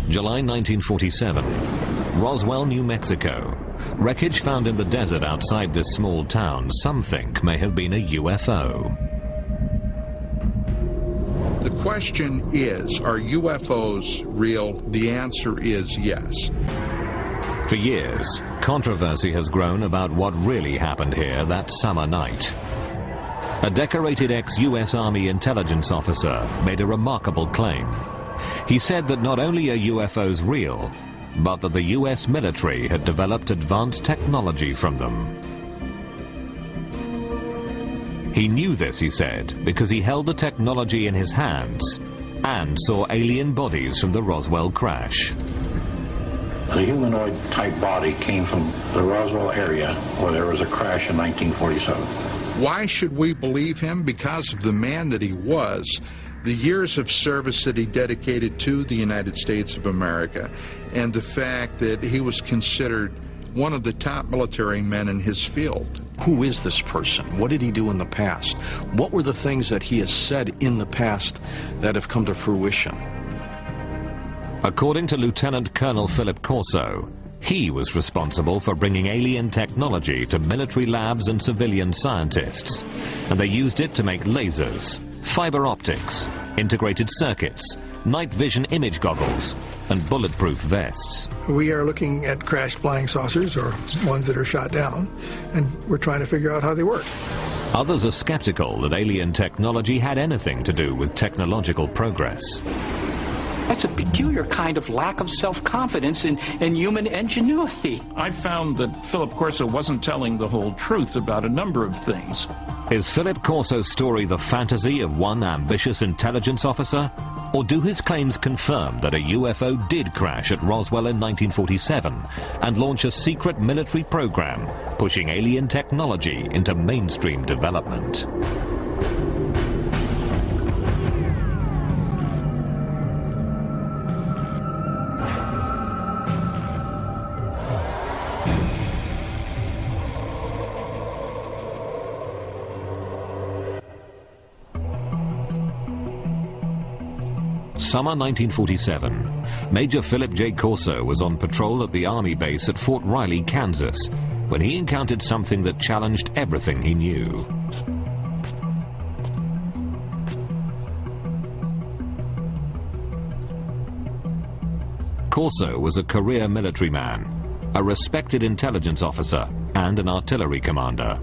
July 1947. Roswell, New Mexico. Wreckage found in the desert outside this small town some think may have been a UFO. The question is, are UFOs real? The answer is yes. For years, controversy has grown about what really happened here that summer night. A decorated ex-US Army intelligence officer made a remarkable claim. He said that not only are UFOs real, but that the US military had developed advanced technology from them. He knew this, he said, because he held the technology in his hands and saw alien bodies from the Roswell crash. The humanoid-type body came from the Roswell area where there was a crash in 1947. Why should we believe him? Because of the man that he was, the years of service that he dedicated to the United States of America, and the fact that he was considered one of the top military men in his field. Who is this person? What did he do in the past? What were the things that he has said in the past that have come to fruition? According to Lieutenant Colonel Philip Corso, he was responsible for bringing alien technology to military labs and civilian scientists, and they used it to make lasers, fiber optics, integrated circuits, night vision image goggles, and bulletproof vests. We are looking at crashed flying saucers, or ones that are shot down, and we're trying to figure out how they work. Others are skeptical that alien technology had anything to do with technological progress. That's a peculiar kind of lack of self-confidence in human ingenuity. I found that Philip Corso wasn't telling the whole truth about a number of things. Is Philip Corso's story the fantasy of one ambitious intelligence officer? Or do his claims confirm that a UFO did crash at Roswell in 1947 and launch a secret military program pushing alien technology into mainstream development? Summer 1947. Major Philip J. Corso was on patrol at the Army base at Fort Riley, Kansas, when he encountered something that challenged everything he knew. Corso was a career military man, a respected intelligence officer, and an artillery commander.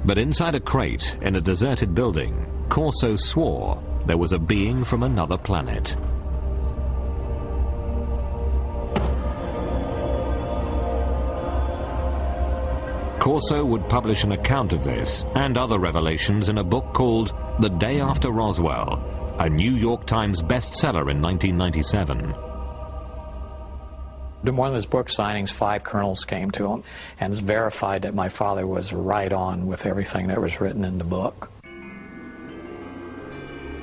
But inside a crate in a deserted building, Corso swore there was a being from another planet. Corso would publish an account of this and other revelations in a book called The Day After Roswell, a New York Times bestseller in 1997. In one of his book signings, 5 colonels came to him and verified that my father was right on with everything that was written in the book.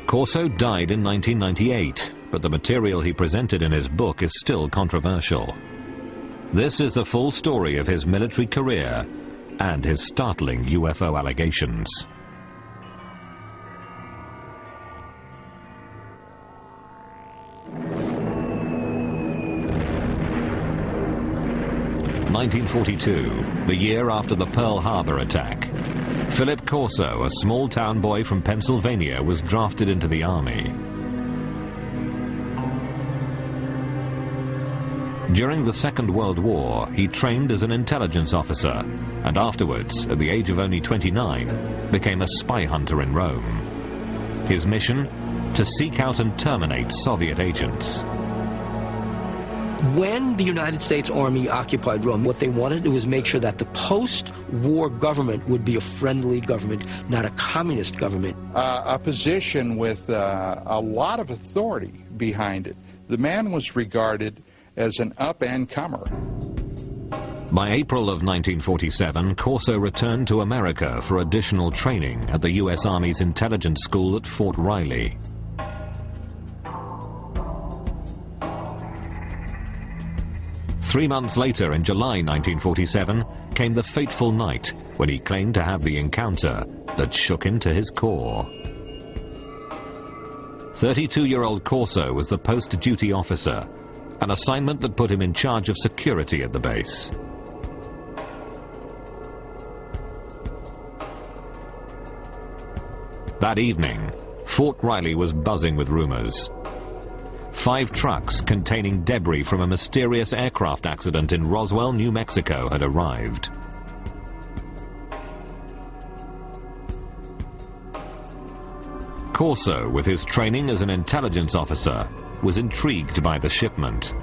Corso died in 1998, but the material he presented in his book is still controversial. This is the full story of his military career and his startling UFO allegations. (1942), the year after the Pearl Harbor attack. Philip Corso, a small-town boy from Pennsylvania, was drafted into the Army. During the Second World War, he trained as an intelligence officer, and afterwards, at the age of only 29, became a spy hunter in Rome. His mission? To seek out and terminate Soviet agents. When the United States Army occupied Rome, what they wanted was make sure that the post-war government would be a friendly government, not a communist government. A position with a lot of authority behind it. The man was regarded as an up-and-comer. By April of 1947, Corso returned to America for additional training at the U.S. Army's intelligence school at Fort Riley. Three months later, in July 1947, came the fateful night when he claimed to have the encounter that shook him to his core. 32-year-old Corso was the post-duty officer, an assignment that put him in charge of security at the base. That evening, Fort Riley was buzzing with rumors. 5 trucks containing debris from a mysterious aircraft accident in Roswell, New Mexico had arrived. Corso, with his training as an intelligence officer, was intrigued by the shipment.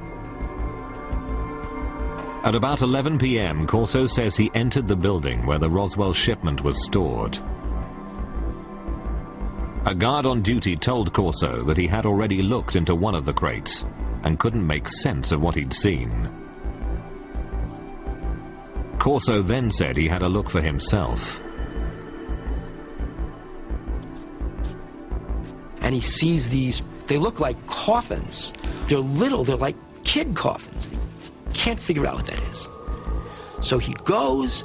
At about 11 p.m., Corso says he entered the building where the Roswell shipment was stored. A guard on duty told Corso that he had already looked into one of the crates and couldn't make sense of what he'd seen. Corso then said he had a look for himself. And he sees these, they look like coffins. They're little, they're like kid coffins. He can't figure out what that is. So he goes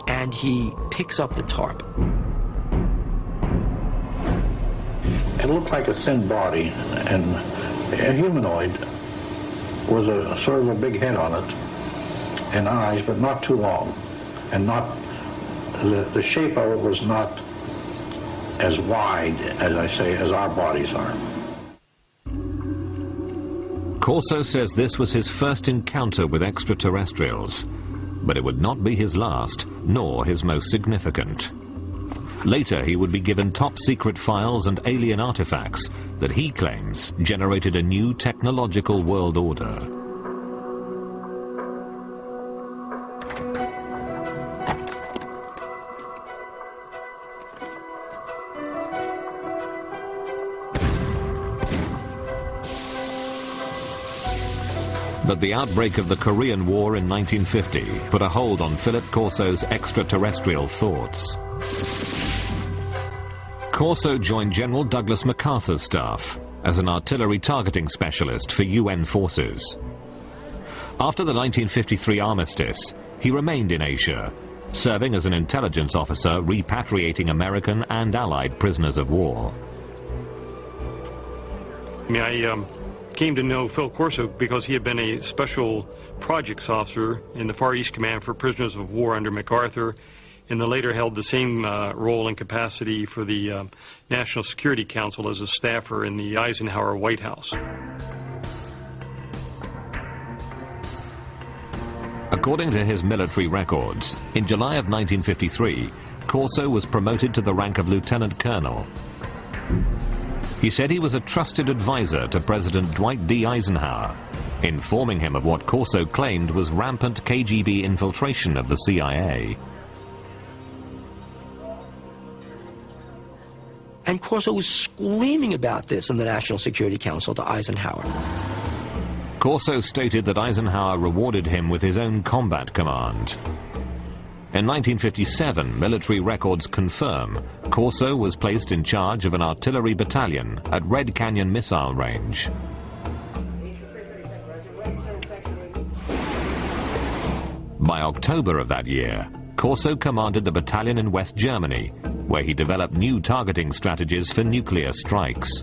and he picks up the tarp. It looked like a thin body, and a humanoid with a sort of a big head on it and eyes, but not too long, and not the shape of it was not as wide, as I say, as our bodies are. Corso says this was his first encounter with extraterrestrials, but it would not be his last, nor his most significant. Later, he would be given top-secret files and alien artifacts that he claims generated a new technological world order. But the outbreak of the Korean War in 1950 put a hold on Philip Corso's extraterrestrial thoughts. Corso joined General Douglas MacArthur's staff as an artillery targeting specialist for UN forces. After the 1953 armistice, he remained in Asia, serving as an intelligence officer repatriating American and Allied prisoners of war. I came to know Phil Corso because he had been a special projects officer in the Far East Command for prisoners of war under MacArthur, and then later held the same role and capacity for the National Security Council as a staffer in the Eisenhower White House. According to his military records, in July of 1953, Corso was promoted to the rank of lieutenant colonel. He said he was a trusted advisor to President Dwight D. Eisenhower, informing him of what Corso claimed was rampant KGB infiltration of the CIA. And Corso was screaming about this in the National Security Council to Eisenhower. Corso stated that Eisenhower rewarded him with his own combat command. In 1957, military records confirm Corso was placed in charge of an artillery battalion at Red Canyon Missile Range. By October of that year, Corso commanded the battalion in West Germany, where he developed new targeting strategies for nuclear strikes.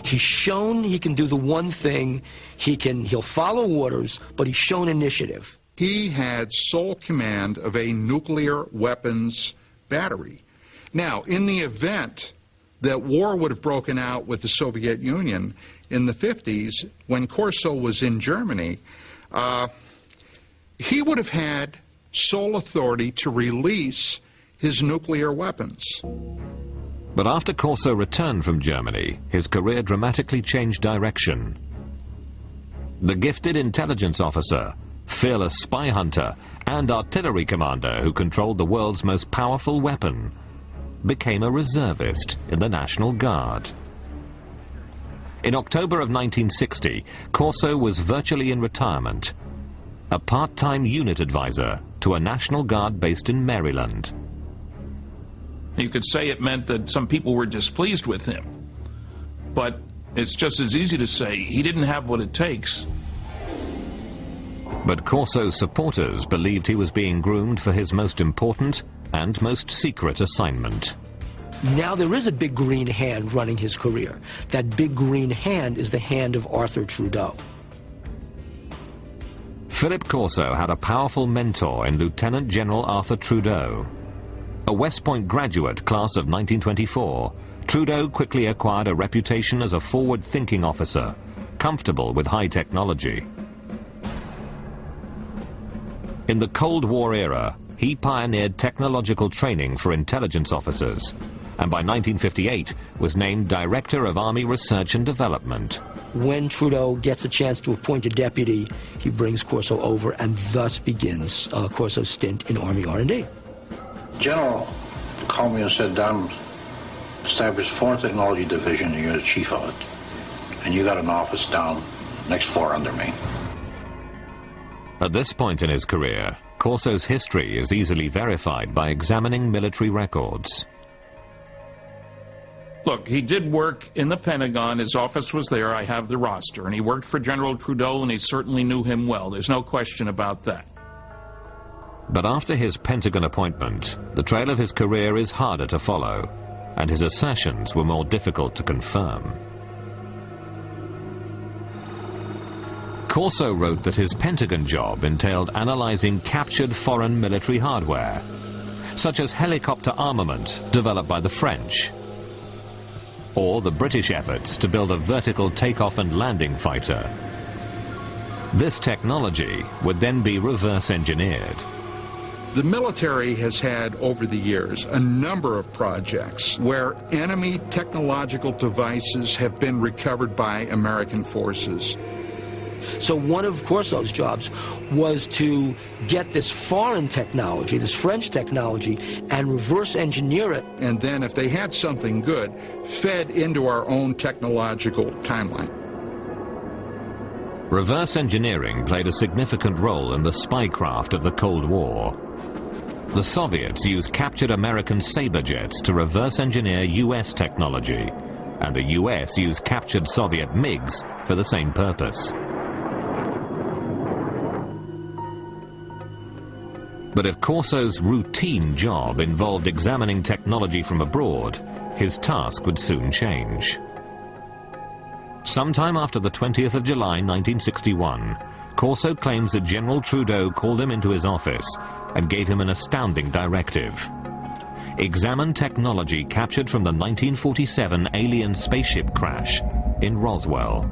He's shown he can do the one thing, he'll follow orders, but he's shown initiative. He had sole command of a nuclear weapons battery. Now, in the event that war would have broken out with the Soviet Union in the 50s, when Corso was in Germany, he would have had sole authority to release his nuclear weapons. But after Corso returned from Germany, his career dramatically changed direction. The gifted intelligence officer, fearless spy hunter, and artillery commander who controlled the world's most powerful weapon became a reservist in the National Guard. In October of 1960, Corso was virtually in retirement, a part-time unit advisor to a National Guard based in Maryland. You could say it meant that some people were displeased with him, but it's just as easy to say he didn't have what it takes. But Corso's supporters believed he was being groomed for his most important and most secret assignment. Now there is a big green hand running his career. That big green hand is the hand of Arthur Trudeau. Philip Corso had a powerful mentor in Lieutenant General Arthur Trudeau. A West Point graduate, class of 1924, Trudeau quickly acquired a reputation as a forward-thinking officer, comfortable with high technology. In the Cold War era, he pioneered technological training for intelligence officers, and by 1958 was named Director of Army Research and Development. When Trudeau gets a chance to appoint a deputy, he brings Corso over, and thus begins Corso's stint in Army R&D. General called me and said, "Don, established Foreign Technology Division, and you're the chief of it. And you got an office down next floor under me." At this point in his career, Corso's history is easily verified by examining military records. Look, he did work in the Pentagon. His office was there. I have the roster. And he worked for General Trudeau, and he certainly knew him well. There's no question about that. But after his Pentagon appointment, the trail of his career is harder to follow, and his assertions were more difficult to confirm. Corso wrote that his Pentagon job entailed analyzing captured foreign military hardware, such as helicopter armament developed by the French, or the British efforts to build a vertical takeoff and landing fighter. This technology would then be reverse engineered. The military has had, over the years, a number of projects where enemy technological devices have been recovered by American forces. So one of Corso's jobs was to get this foreign technology, this French technology, and reverse engineer it. And then if they had something good, fed into our own technological timeline. Reverse engineering played a significant role in the spycraft of the Cold War. The Soviets used captured American Sabre jets to reverse engineer US technology, and the US used captured Soviet MiGs for the same purpose. But if Corso's routine job involved examining technology from abroad, his task would soon change. Sometime after the 20th of July 1961, Corso claims that General Trudeau called him into his office and gave him an astounding directive. Examine technology captured from the 1947 alien spaceship crash in Roswell.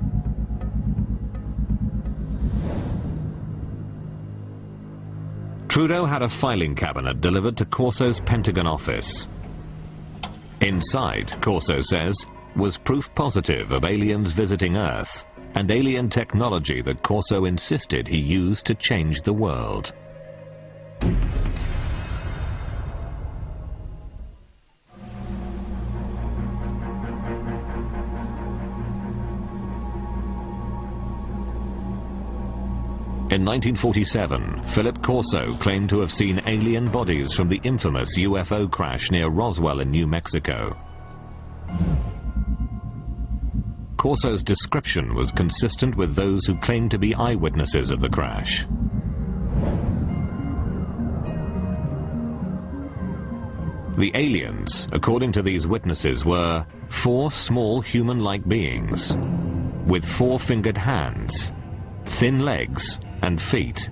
Trudeau had a filing cabinet delivered to Corso's Pentagon office. Inside, Corso says, was proof positive of aliens visiting Earth and alien technology that Corso insisted he used to change the world. In 1947, Philip Corso claimed to have seen alien bodies from the infamous UFO crash near Roswell in New Mexico. Corso's description was consistent with those who claimed to be eyewitnesses of the crash. The aliens, according to these witnesses, were 4 small human-like beings with 4-fingered hands, thin legs and feet,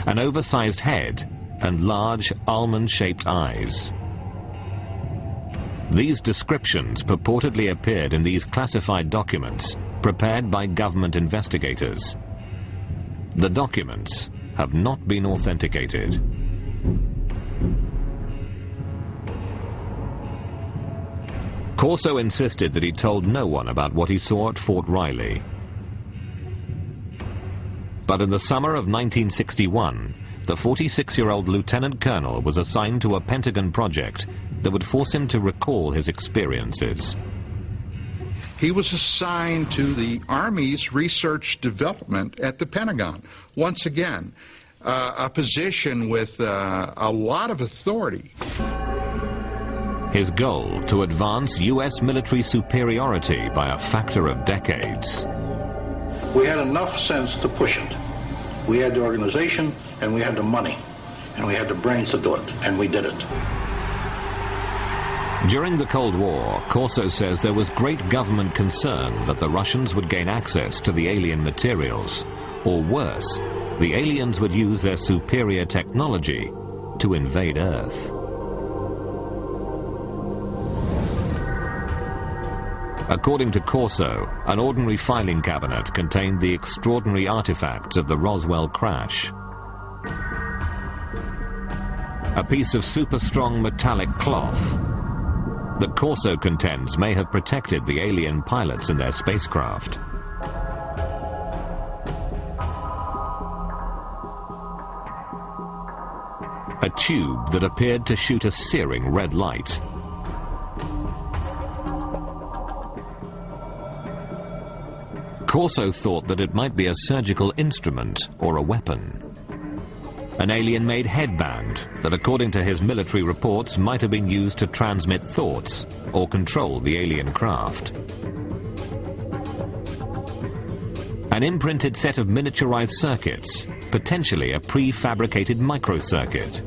an oversized head, and large almond-shaped eyes. These descriptions purportedly appeared in these classified documents prepared by government investigators. The documents have not been authenticated. Corso insisted that he told no one about what he saw at Fort Riley. But in the summer of 1961, the 46-year-old lieutenant colonel was assigned to a Pentagon project that would force him to recall his experiences. He was assigned to the Army's research development at the Pentagon. Once again, a position with a lot of authority. His goal, to advance U.S. military superiority by a factor of decades. We had enough sense to push it. We had the organization, and we had the money, and we had the brains to do it, and we did it. During the Cold War, Corso says there was great government concern that the Russians would gain access to the alien materials, or worse, the aliens would use their superior technology to invade Earth. According to Corso, an ordinary filing cabinet contained the extraordinary artifacts of the Roswell crash. A piece of super-strong metallic cloth that Corso contends may have protected the alien pilots in their spacecraft. A tube that appeared to shoot a searing red light. Corso thought that it might be a surgical instrument or a weapon. An alien-made headband that, according to his military reports, might have been used to transmit thoughts or control the alien craft. An imprinted set of miniaturized circuits, potentially a prefabricated microcircuit.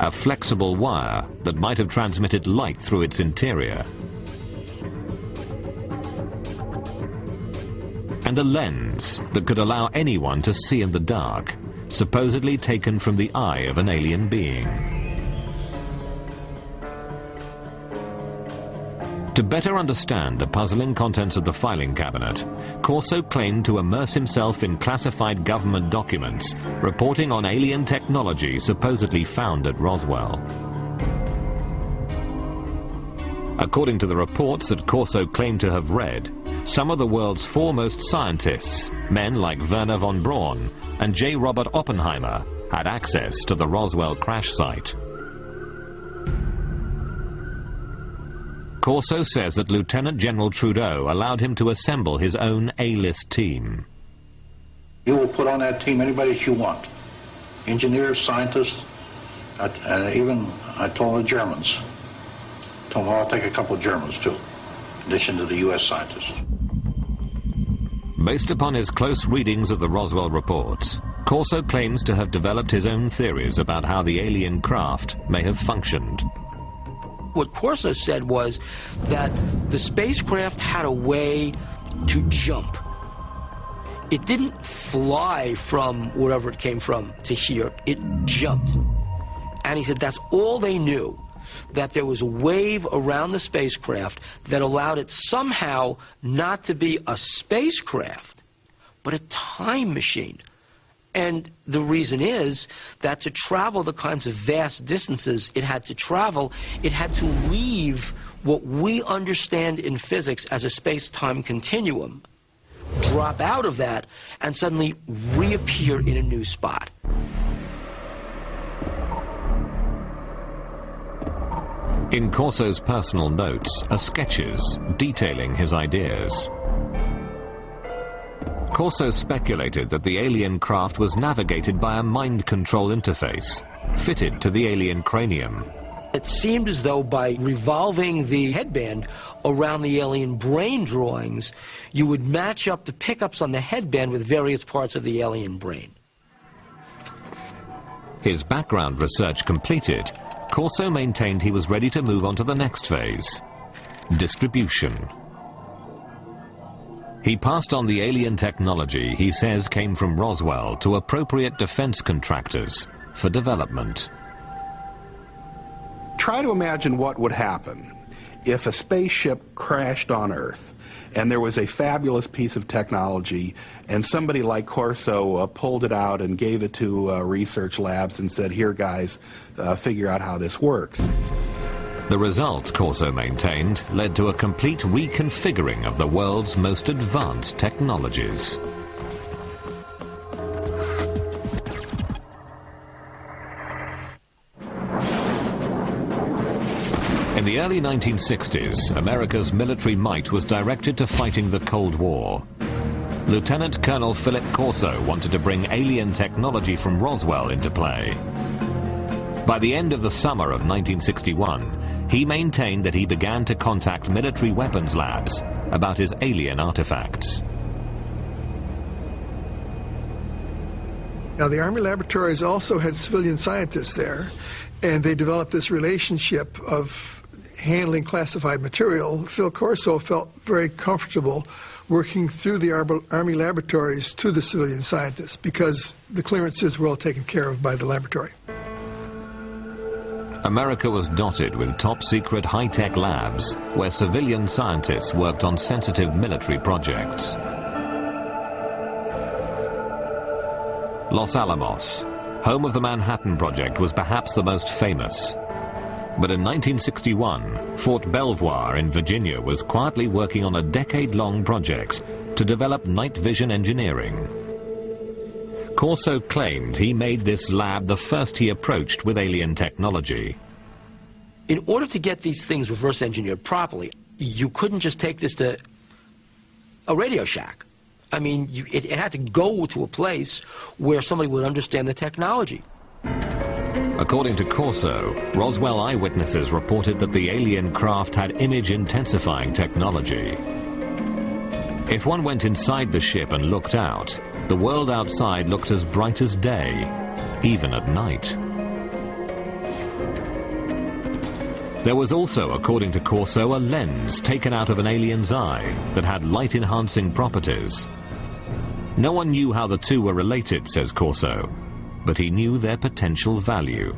A flexible wire that might have transmitted light through its interior. And a lens that could allow anyone to see in the dark, supposedly taken from the eye of an alien being. To better understand the puzzling contents of the filing cabinet, Corso claimed to immerse himself in classified government documents reporting on alien technology supposedly found at Roswell. According to the reports that Corso claimed to have read, some of the world's foremost scientists, men like Werner von Braun and J. Robert Oppenheimer, had access to the Roswell crash site. Corso says that Lieutenant General Trudeau allowed him to assemble his own A-list team. You will put on that team anybody that you want. Engineers, scientists, and even I told the Germans. Told them I'll take a couple of Germans too, in addition to the U.S. scientists. Based upon his close readings of the Roswell reports, Corso claims to have developed his own theories about how the alien craft may have functioned. What Corso said was that the spacecraft had a way to jump. It didn't fly from wherever it came from to here, it jumped. And he said that's all they knew, that there was a wave around the spacecraft that allowed it somehow not to be a spacecraft, but a time machine. And the reason is that to travel the kinds of vast distances it had to travel, it had to leave what we understand in physics as a space-time continuum, drop out of that, and suddenly reappear in a new spot. In Corso's personal notes are sketches detailing his ideas. Corso speculated that the alien craft was navigated by a mind control interface, fitted to the alien cranium. It seemed as though by revolving the headband around the alien brain drawings, you would match up the pickups on the headband with various parts of the alien brain. His background research completed, Corso maintained he was ready to move on to the next phase, distribution. He passed on the alien technology he says came from Roswell to appropriate defense contractors for development. Try to imagine what would happen if a spaceship crashed on Earth and there was a fabulous piece of technology and somebody like Corso pulled it out and gave it to research labs and said, here guys, figure out how this works. The result, Corso maintained, led to a complete reconfiguring of the world's most advanced technologies. In the early 1960s, America's military might was directed to fighting the Cold War. Lieutenant Colonel Philip Corso wanted to bring alien technology from Roswell into play. By the end of the summer of 1961, he maintained that he began to contact military weapons labs about his alien artifacts. Now, the Army laboratories also had civilian scientists there, and they developed this relationship of handling classified material. Phil Corso felt very comfortable working through the Army laboratories to the civilian scientists because the clearances were all taken care of by the laboratory. America was dotted with top-secret high-tech labs where civilian scientists worked on sensitive military projects. Los Alamos, home of the Manhattan Project, was perhaps the most famous. But in 1961, Fort Belvoir in Virginia was quietly working on a decade-long project to develop night vision engineering. Corso claimed he made this lab the first he approached with alien technology. In order to get these things reverse engineered properly, you couldn't just take this to a Radio Shack. I mean, it had to go to a place where somebody would understand the technology. According to Corso, Roswell eyewitnesses reported that the alien craft had image-intensifying technology. If one went inside the ship and looked out, the world outside looked as bright as day, even at night. There was also, according to Corso, a lens taken out of an alien's eye that had light-enhancing properties. No one knew how the two were related, says Corso, but he knew their potential value.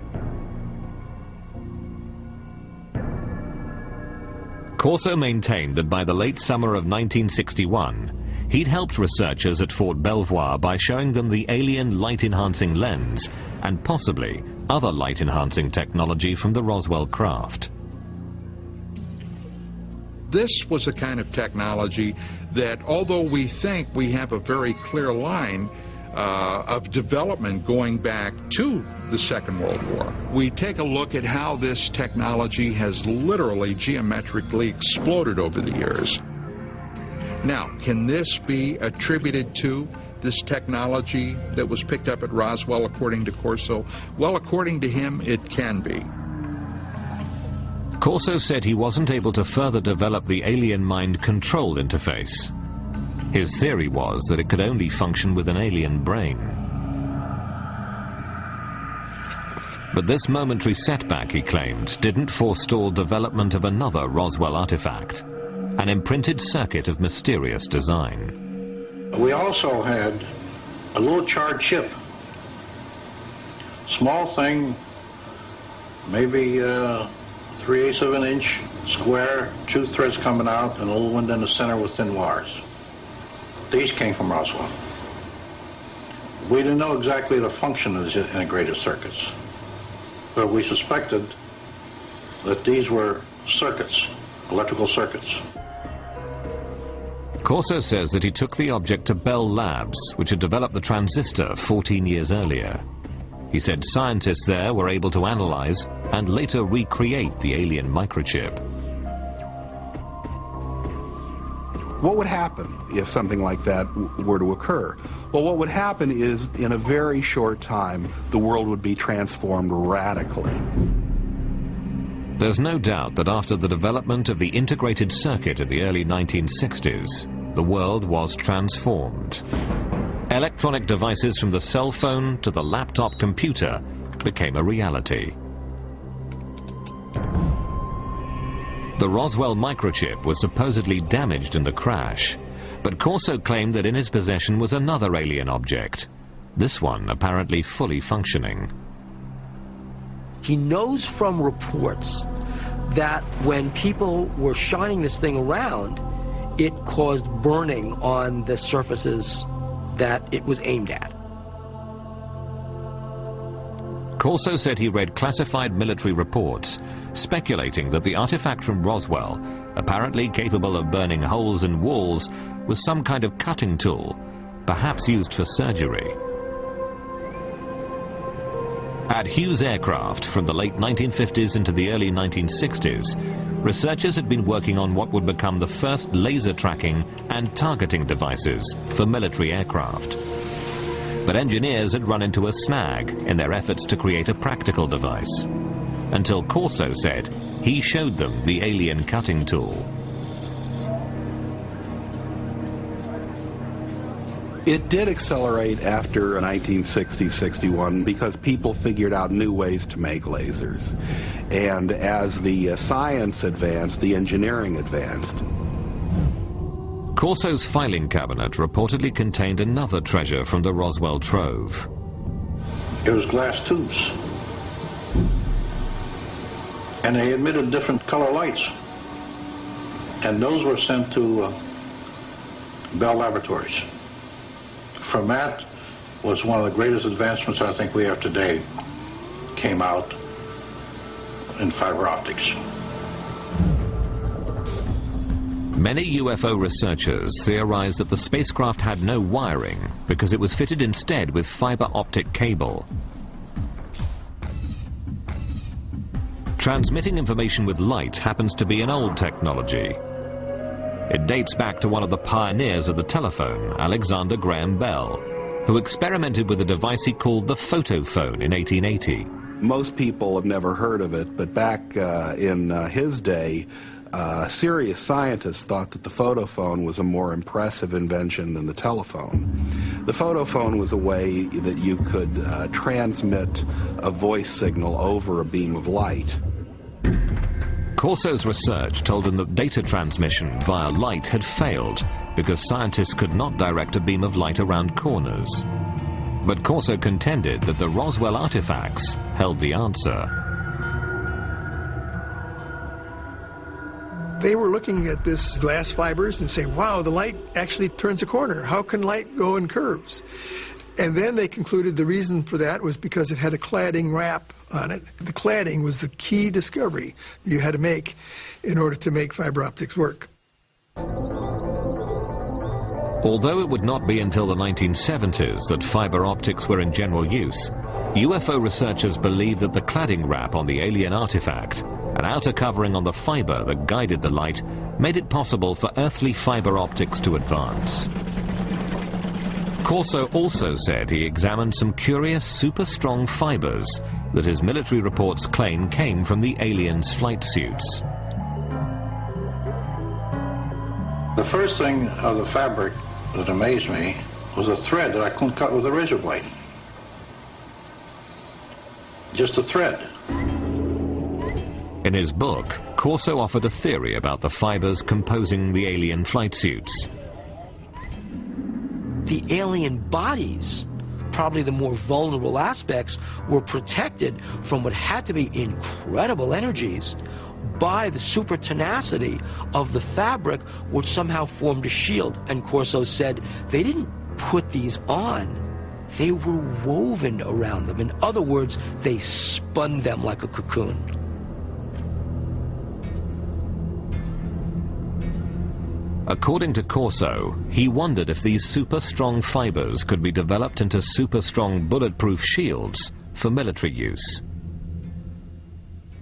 Corso maintained that by the late summer of 1961, he'd helped researchers at Fort Belvoir by showing them the alien light-enhancing lens and possibly other light-enhancing technology from the Roswell craft. This was a kind of technology that, although we think we have a very clear line of development going back to the Second World War, we take a look at how this technology has literally geometrically exploded over the years. Now, can this be attributed to this technology that was picked up at Roswell, according to Corso? Well, according to him, it can be. Corso said he wasn't able to further develop the alien mind control interface. His theory was that it could only function with an alien brain. But this momentary setback, he claimed, didn't forestall development of another Roswell artifact, an imprinted circuit of mysterious design. We also had a little charred chip. Small thing, maybe 3/8 of an inch square, 2 threads coming out, and a little window in the center with thin wires. These came from Roswell. We didn't know exactly the function of these integrated circuits, but we suspected that these were circuits, electrical circuits. Corso says that he took the object to Bell Labs, which had developed the transistor 14 years earlier. He said scientists there were able to analyze and later recreate the alien microchip. What would happen if something like that were to occur? Well, what would happen is, in a very short time, the world would be transformed radically. There's no doubt that after the development of the integrated circuit in the early 1960s, the world was transformed. Electronic devices from the cell phone to the laptop computer became a reality. The Roswell microchip was supposedly damaged in the crash, but Corso claimed that in his possession was another alien object, this one apparently fully functioning. He knows from reports that when people were shining this thing around, it caused burning on the surfaces that it was aimed at. Corso said he read classified military reports speculating that the artifact from Roswell, apparently capable of burning holes in walls, was some kind of cutting tool, perhaps used for surgery. At Hughes Aircraft, from the late 1950s into the early 1960s, researchers had been working on what would become the first laser tracking and targeting devices for military aircraft. But engineers had run into a snag in their efforts to create a practical device, until Corso said he showed them the alien cutting tool. It did accelerate after 1960-61 because people figured out new ways to make lasers. And as the science advanced, the engineering advanced. Corso's filing cabinet reportedly contained another treasure from the Roswell trove. It was glass tubes. And they emitted different color lights. And those were sent to Bell Laboratories. From that was one of the greatest advancements I think we have today, came out in fiber optics. Many UFO researchers theorize that the spacecraft had no wiring because it was fitted instead with fiber optic cable. Transmitting information with light happens to be an old technology. It dates back to one of the pioneers of the telephone, Alexander Graham Bell, who experimented with a device he called the photophone in 1880. Most people have never heard of it, but back in his day, serious scientists thought that the photophone was a more impressive invention than the telephone. The photophone was a way that you could transmit a voice signal over a beam of light. Corso's research told him that data transmission via light had failed because scientists could not direct a beam of light around corners. But Corso contended that the Roswell artifacts held the answer. They were looking at this glass fibers and saying, wow, the light actually turns a corner. How can light go in curves? And then they concluded the reason for that was because it had a cladding wrap on it. The cladding was the key discovery you had to make in order to make fiber optics work. Although it would not be until the 1970s that fiber optics were in general use, UFO researchers believe that the cladding wrap on the alien artifact, an outer covering on the fiber that guided the light, made it possible for earthly fiber optics to advance. Corso also said he examined some curious super-strong fibers that his military reports claim came from the aliens' flight suits. The first thing of the fabric that amazed me was a thread that I couldn't cut with a razor blade. Just a thread. In his book, Corso offered a theory about the fibers composing the alien flight suits. The alien bodies, probably the more vulnerable aspects, were protected from what had to be incredible energies by the super tenacity of the fabric, which somehow formed a shield. And Corso said they didn't put these on, they were woven around them. In other words, they spun them like a cocoon. According to Corso, he wondered if these super-strong fibers could be developed into super-strong bulletproof shields for military use.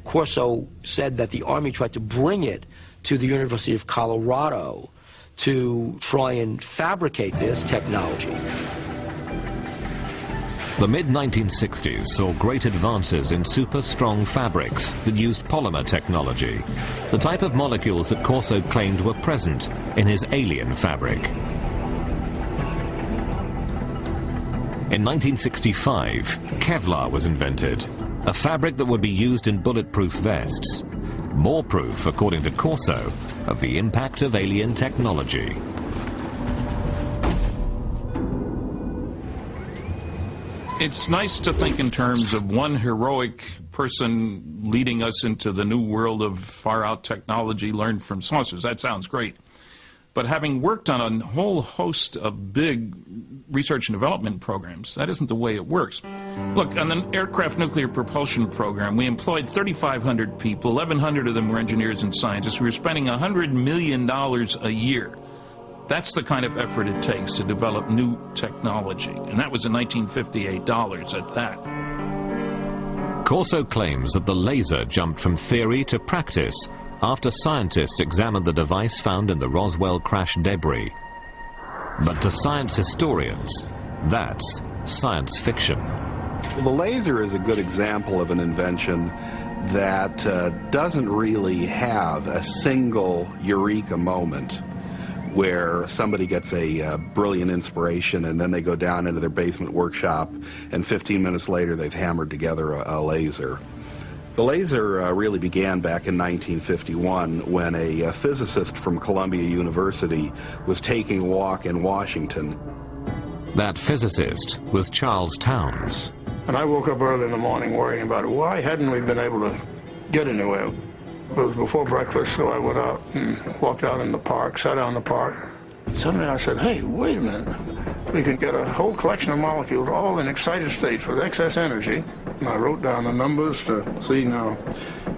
Corso said that the Army tried to bring it to the University of Colorado to try and fabricate this technology. The mid-1960s saw great advances in super-strong fabrics that used polymer technology, the type of molecules that Corso claimed were present in his alien fabric. In 1965, Kevlar was invented, a fabric that would be used in bulletproof vests. More proof, according to Corso, of the impact of alien technology. It's nice to think in terms of one heroic person leading us into the new world of far-out technology learned from saucers. That sounds great. But having worked on a whole host of big research and development programs, that isn't the way it works. Look, on the aircraft nuclear propulsion program, we employed 3,500 people. 1,100 of them were engineers and scientists. We were spending $100 million a year. That's the kind of effort it takes to develop new technology. And that was in 1958 dollars at that. Corso claims that the laser jumped from theory to practice after scientists examined the device found in the Roswell crash debris. But to science historians, that's science fiction. Well, the laser is a good example of an invention that doesn't really have a single eureka moment where somebody gets a brilliant inspiration and then they go down into their basement workshop and 15 minutes later they've hammered together a laser. The laser really began back in 1951 when a physicist from Columbia University was taking a walk in Washington. That physicist was Charles Townes. And I woke up early in the morning worrying about why hadn't we been able to get anywhere. It was before breakfast, so I went out and walked out in the park, sat down in the park. Suddenly I said, hey, wait a minute. We can get a whole collection of molecules all in excited states with excess energy. And I wrote down the numbers to see now,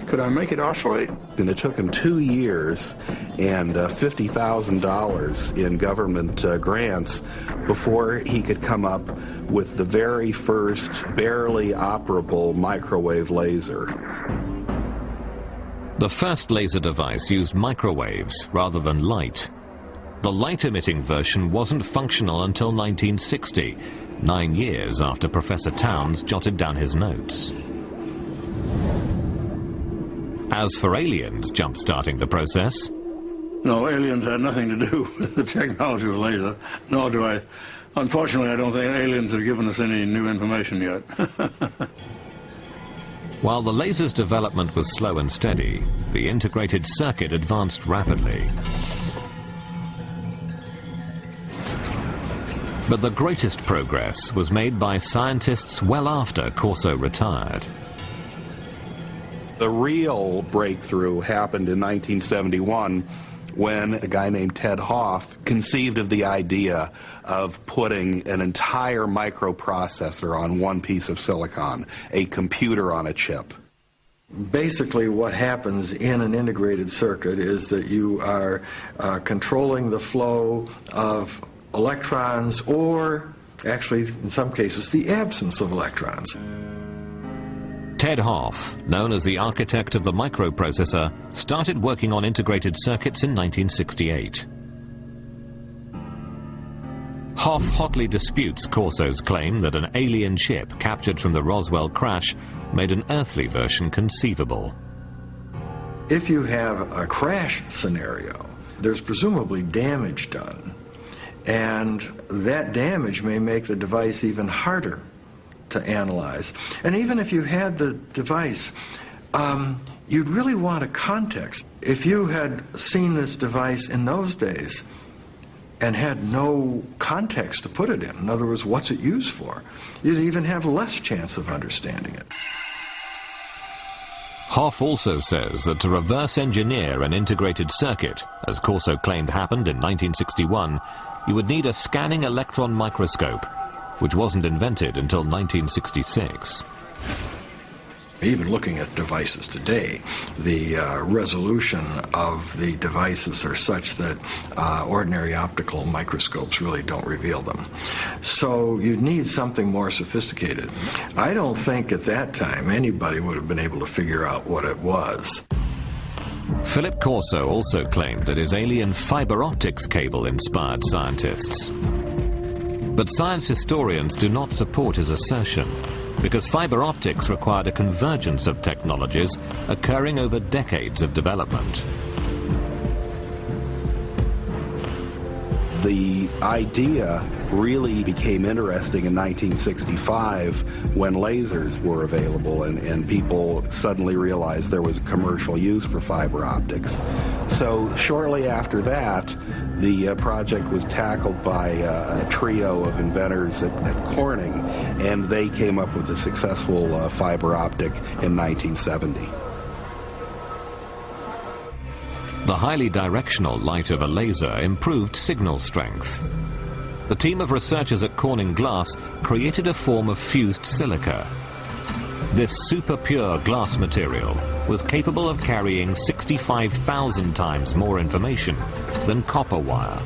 could I make it oscillate? And it took him 2 years and $50,000 in government grants before he could come up with the very first barely operable microwave laser. The first laser device used microwaves rather than light. The light-emitting version wasn't functional until 1960, 9 years after Professor Townes jotted down his notes. As for aliens jump-starting the process... No, aliens had nothing to do with the technology of the laser, nor do I... Unfortunately, I don't think aliens have given us any new information yet. While the laser's development was slow and steady, the integrated circuit advanced rapidly. But the greatest progress was made by scientists well after Corso retired. The real breakthrough happened in 1971 when a guy named Ted Hoff conceived of the idea of putting an entire microprocessor on one piece of silicon, a computer on a chip. Basically what happens in an integrated circuit is that you are controlling the flow of electrons, or actually in some cases the absence of electrons. Ted Hoff, known as the architect of the microprocessor, started working on integrated circuits in 1968. Hoff hotly disputes Corso's claim that an alien ship captured from the Roswell crash made an earthly version conceivable. If you have a crash scenario, there's presumably damage done, and that damage may make the device even harder to analyze. And even if you had the device, you'd really want a context. If you had seen this device in those days and had no context to put it in other words, what's it used for, you'd even have less chance of understanding it. Hoff also says that to reverse engineer an integrated circuit, as Corso claimed happened in 1961, you would need a scanning electron microscope, which wasn't invented until 1966. Even looking at devices today, the resolution of the devices are such that ordinary optical microscopes really don't reveal them. So you'd need something more sophisticated. I don't think at that time anybody would have been able to figure out what it was. Philip Corso also claimed that his alien fiber optics cable inspired scientists. But science historians do not support his assertion, because fiber optics required a convergence of technologies occurring over decades of development. The idea really became interesting in 1965 when lasers were available and people suddenly realized there was commercial use for fiber optics. So shortly after that, the project was tackled by a trio of inventors at Corning, and they came up with a successful fiber optic in 1970. The highly directional light of a laser improved signal strength. The team of researchers at Corning Glass created a form of fused silica. This super pure glass material was capable of carrying 65,000 times more information than copper wire.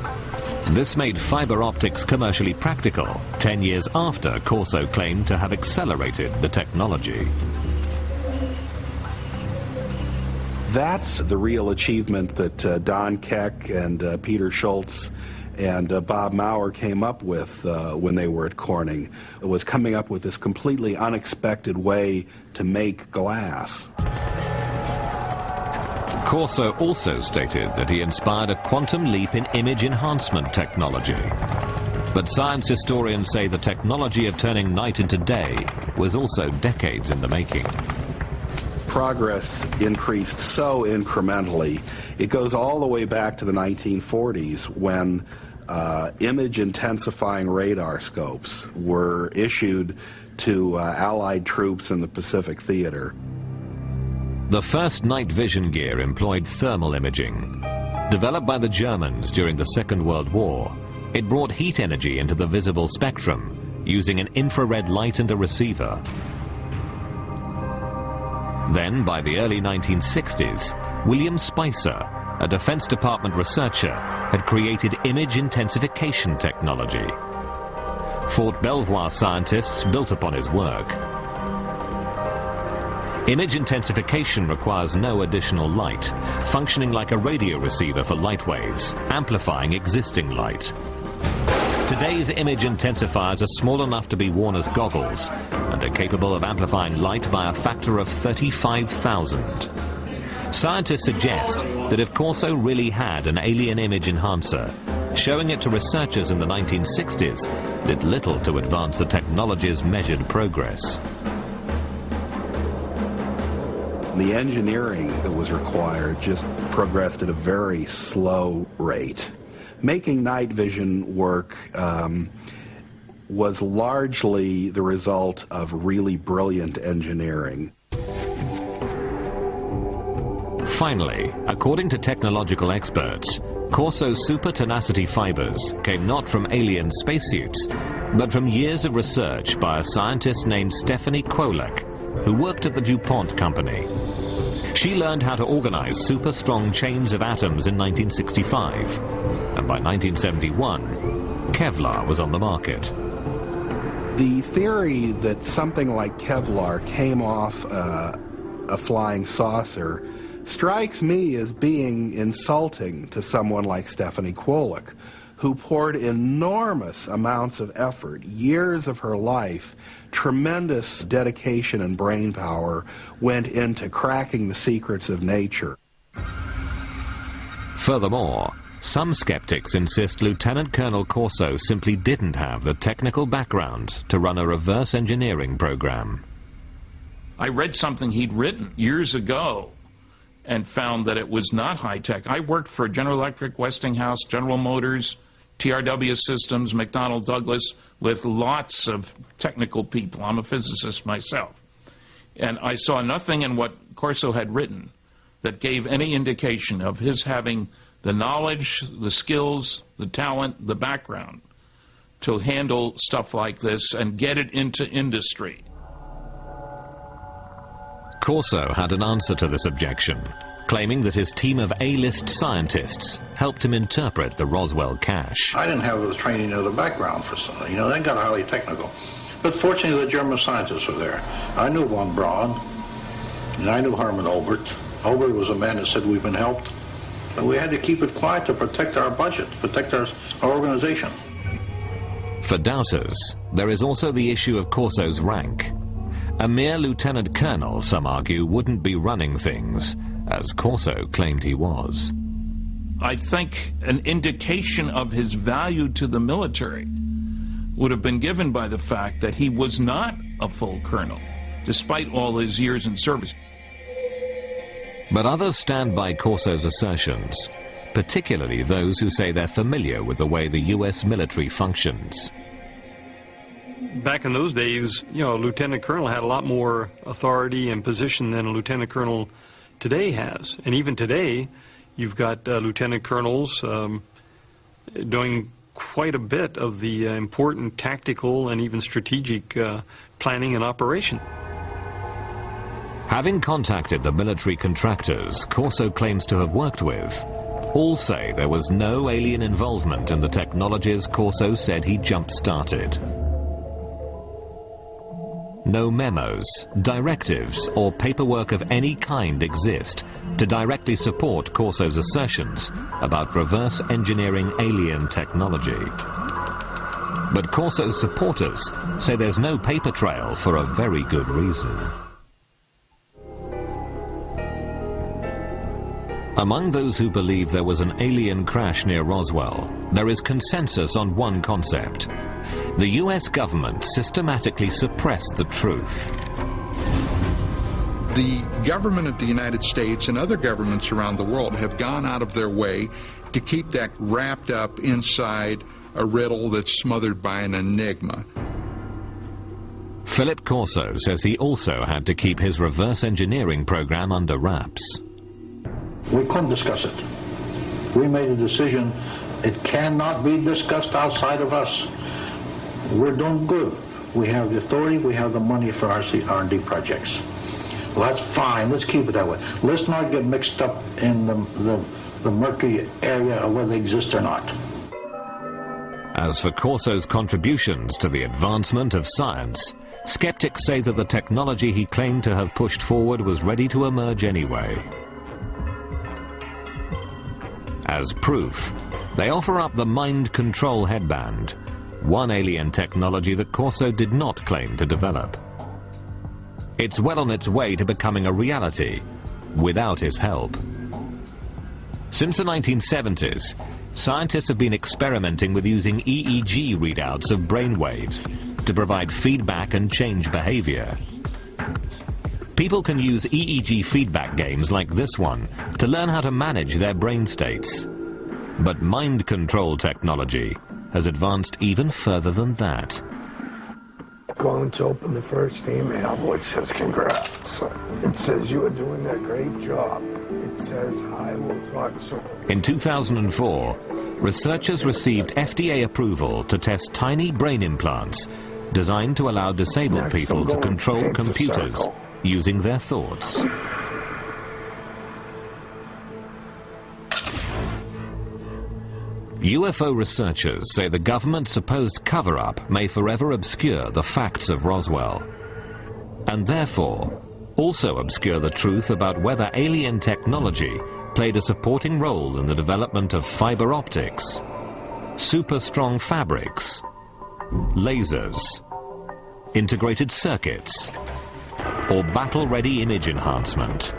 This made fiber optics commercially practical 10 years after Corso claimed to have accelerated the technology. That's the real achievement that Don Keck and Peter Schultz and Bob Maurer came up with when they were at Corning. It was coming up with this completely unexpected way to make glass. Corso also stated that he inspired a quantum leap in image enhancement technology. But science historians say the technology of turning night into day was also decades in the making. Progress increased so incrementally. It goes all the way back to the 1940s when image intensifying radar scopes were issued to Allied troops in the Pacific Theater. The first night vision gear employed thermal imaging. Developed by the Germans during the Second World War, it brought heat energy into the visible spectrum using an infrared light and a receiver. Then, by the early 1960s, William Spicer, a Defense Department researcher, had created image intensification technology. Fort Belvoir scientists built upon his work. Image intensification requires no additional light, functioning like a radio receiver for light waves, amplifying existing light. Today's image intensifiers are small enough to be worn as goggles and are capable of amplifying light by a factor of 35,000. Scientists suggest that if Corso really had an alien image enhancer, showing it to researchers in the 1960s did little to advance the technology's measured progress. The engineering that was required just progressed at a very slow rate. Making night vision work was largely the result of really brilliant engineering. Finally, according to technological experts, Corso's super tenacity fibers came not from alien spacesuits, but from years of research by a scientist named Stephanie Kwolek, who worked at the DuPont company. She learned how to organize super strong chains of atoms in 1965, and by 1971, Kevlar was on the market. The theory that something like Kevlar came off a flying saucer strikes me as being insulting to someone like Stephanie Kwolek, who poured enormous amounts of effort, years of her life, tremendous dedication and brain power went into cracking the secrets of nature. Furthermore, some skeptics insist Lieutenant Colonel Corso simply didn't have the technical background to run a reverse engineering program. I read something he'd written years ago and found that it was not high-tech. I worked for General Electric, Westinghouse, General Motors, TRW Systems, McDonnell Douglas, with lots of technical people. I'm a physicist myself. And I saw nothing in what Corso had written that gave any indication of his having the knowledge, the skills, the talent, the background to handle stuff like this and get it into industry. Corso had an answer to this objection, claiming that his team of A-list scientists helped him interpret the Roswell cache. I didn't have the training or the background for something. They got highly technical. But fortunately, the German scientists were there. I knew von Braun, and I knew Hermann Obert. Obert was a man that said we've been helped. And we had to keep it quiet to protect our budget, protect our organization. For doubters, there is also the issue of Corso's rank. A mere lieutenant colonel, some argue, wouldn't be running things, as Corso claimed he was. I think an indication of his value to the military would have been given by the fact that he was not a full colonel, despite all his years in service. But others stand by Corso's assertions, particularly those who say they're familiar with the way the U.S. military functions. Back in those days, a lieutenant colonel had a lot more authority and position than a lieutenant colonel today has. And even today, you've got lieutenant colonels doing quite a bit of the important tactical and even strategic planning and operation. Having contacted the military contractors Corso claims to have worked with, all say there was no alien involvement in the technologies Corso said he jump-started. No memos, directives, or paperwork of any kind exist to directly support Corso's assertions about reverse engineering alien technology. But Corso's supporters say there's no paper trail for a very good reason. Among those who believe there was an alien crash near Roswell, there is consensus on one concept. The US government systematically suppressed the truth. The government of the United States and other governments around the world have gone out of their way to keep that wrapped up inside a riddle that's smothered by an enigma. Philip Corso says he also had to keep his reverse engineering program under wraps. We couldn't discuss it. We made a decision. It cannot be discussed outside of us. We're doing good. We have the authority, we have the money for our R&D projects. Well, that's fine. Let's keep it that way. Let's not get mixed up in the murky area of whether they exist or not. As for Corso's contributions to the advancement of science, skeptics say that the technology he claimed to have pushed forward was ready to emerge anyway. As proof, they offer up the mind control headband, one alien technology that Corso did not claim to develop. It's well on its way to becoming a reality, without his help. Since the 1970s, scientists have been experimenting with using EEG readouts of brainwaves to provide feedback and change behavior. People can use EEG feedback games like this one to learn how to manage their brain states. But mind control technology has advanced even further than that. Going to open the first email, which says congrats. It says you are doing a great job. It says I will talk soon. In 2004, researchers received FDA approval to test tiny brain implants designed to allow disabled people to control computers using their thoughts. UFO researchers say the government's supposed cover-up may forever obscure the facts of Roswell, and therefore also obscure the truth about whether alien technology played a supporting role in the development of fiber optics, super-strong fabrics, lasers, integrated circuits, or battle-ready image enhancement.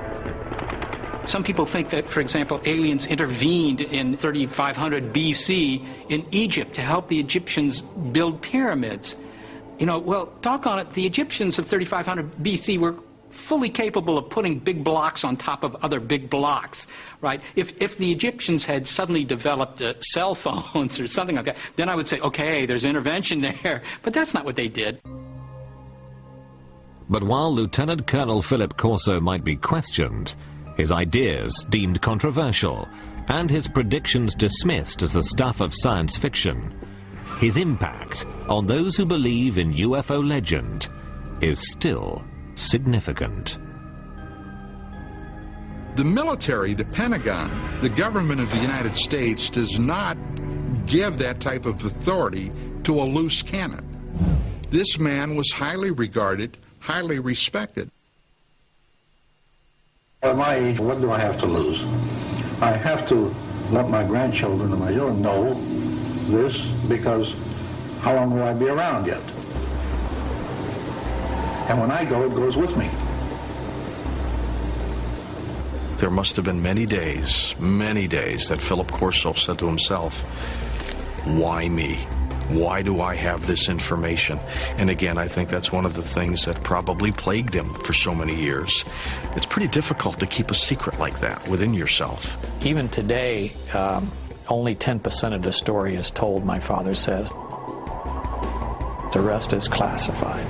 Some people think that, for example, aliens intervened in 3500 BC in Egypt to help the Egyptians build pyramids. You know, well, doggone it, the Egyptians of 3500 BC were fully capable of putting big blocks on top of other big blocks, right? If the Egyptians had suddenly developed cell phones or something like that, then I would say, okay, there's intervention there. But that's not what they did. But while Lieutenant Colonel Philip Corso might be questioned, his ideas deemed controversial, and his predictions dismissed as the stuff of science fiction, his impact on those who believe in UFO legend is still significant. The military, the Pentagon, the government of the United States does not give that type of authority to a loose cannon. This man was highly regarded, highly respected. At my age, what do I have to lose? I have to let my grandchildren and my children know this, because how long will I be around yet? And when I go, it goes with me. There must have been many days that Philip Corso said to himself, why me? Why do I have this information? And again, I think that's one of the things that probably plagued him for so many years. It's pretty difficult to keep a secret like that within yourself. Even today, only 10% of the story is told, my father says. The rest is classified.